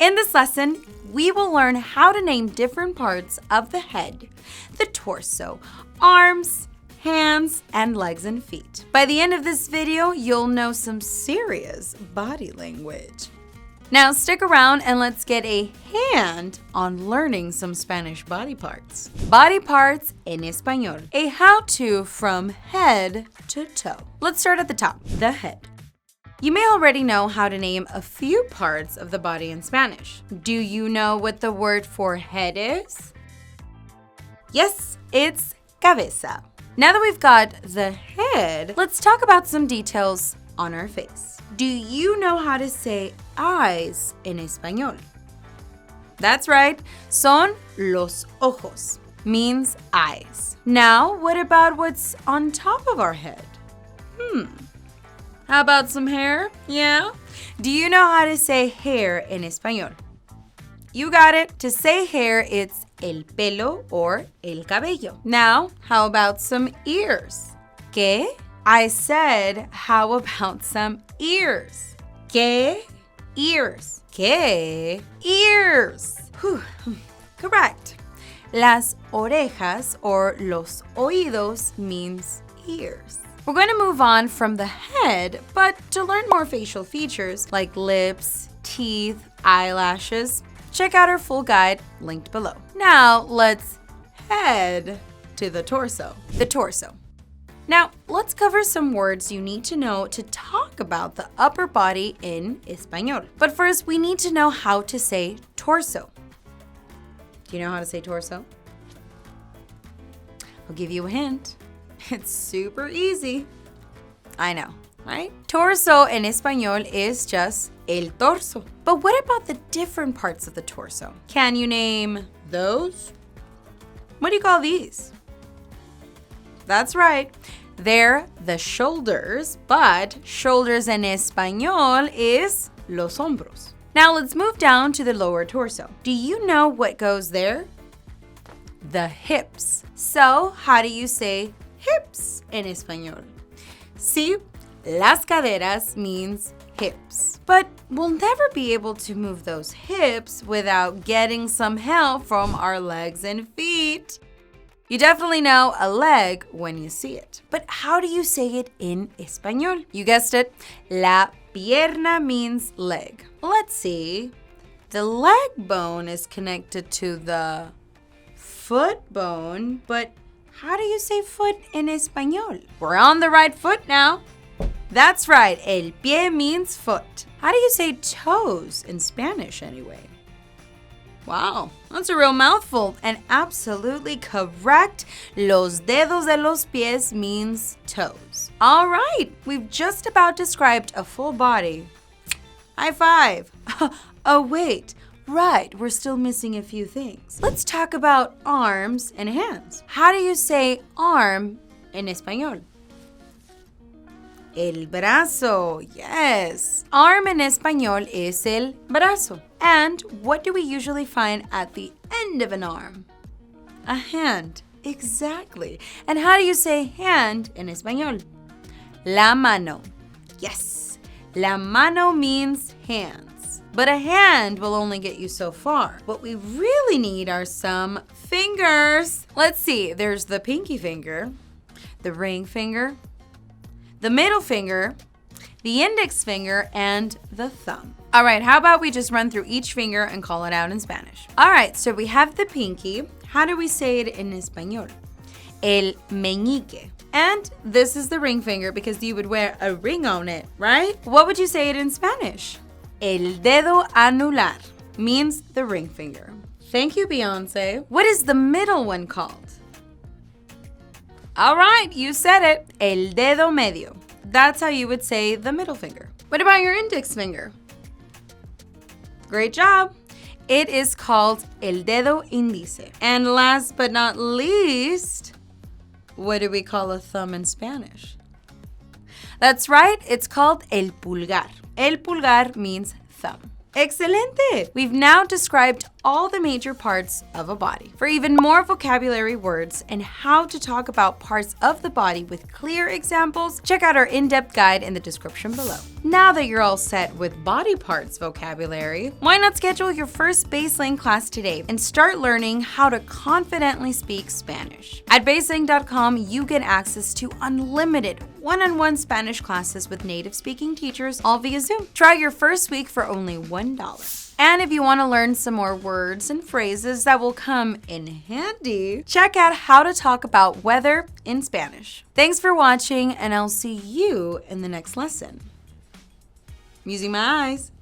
In this lesson, we will learn how to name different parts of the head, the torso, arms, hands, and legs and feet. By the end of this video, you'll know some serious body language. Now stick around and let's get a hand on learning some Spanish body parts. Body parts en español, a how-to from head to toe. Let's start at the top, the head. You may already know how to name a few parts of the body in Spanish. Do you know what the word for head is? Yes, it's cabeza. Now that we've got the head, let's talk about some details on our face. Do you know how to say eyes en español? That's right, son los ojos, means eyes. Now, what about what's on top of our head? How about some hair? Yeah? Do you know how to say hair en español? You got it. To say hair, it's el pelo or el cabello. Now, how about some ears? ¿Qué? I said, how about some ears? ¿Qué? Ears. ¿Qué? Ears. Whew. Correct. Las orejas or los oídos means ears. We're going to move on from the head, but to learn more facial features like lips, teeth, eyelashes, check out our full guide linked below. Now, let's head to the torso. The torso. Now, let's cover some words you need to know to talk about the upper body in español. But first, we need to know how to say torso. Do you know how to say torso? I'll give you a hint. It's super easy. I know, right? Torso en español is just el torso. But what about the different parts of the torso? Can you name those? What do you call these? That's right. They're the shoulders, but shoulders en español is los hombros. Now let's move down to the lower torso. Do you know what goes there? The hips. So how do you say hips en español? Sí, las caderas means hips. But we'll never be able to move those hips without getting some help from our legs and feet. You definitely know a leg when you see it. But how do you say it in español? You guessed it. La pierna means leg. Let's see. The leg bone is connected to the foot bone, but how do you say foot in español? We're on the right foot now. That's right, el pie means foot. How do you say toes in Spanish anyway? Wow, that's a real mouthful and absolutely correct. Los dedos de los pies means toes. All right, we've just about described a full body. High five. Oh, wait. Right, we're still missing a few things. Let's talk about arms and hands. How do you say arm en español? El brazo, yes. Arm en español is el brazo. And what do we usually find at the end of an arm? A hand, exactly. And how do you say hand en español? La mano, yes. La mano means hands. But a hand will only get you so far. What we really need are some fingers. Let's see, there's the pinky finger, the ring finger, the middle finger, the index finger, and the thumb. All right, how about we just run through each finger and call it out in Spanish? All right, so we have the pinky. How do we say it in español? El meñique. And this is the ring finger because you would wear a ring on it, right? What would you say it in Spanish? El dedo anular means the ring finger. Thank you, Beyonce. What is the middle one called? All right, you said it. El dedo medio. That's how you would say the middle finger. What about your index finger? Great job. It is called el dedo índice. And last but not least, what do we call a thumb in Spanish? That's right, it's called el pulgar. El pulgar means thumb. Excelente! We've now described all the major parts of a body. For even more vocabulary words and how to talk about parts of the body with clear examples, check out our in-depth guide in the description below. Now that you're all set with body parts vocabulary, why not schedule your first Baseling class today and start learning how to confidently speak Spanish. At Baseling.com, you get access to unlimited one-on-one Spanish classes with native-speaking teachers, all via Zoom. Try your first week for only $1. And if you want to learn some more words and phrases that will come in handy, check out How to Talk About Weather in Spanish. Thanks for watching, and I'll see you in the next lesson. I'm using my eyes.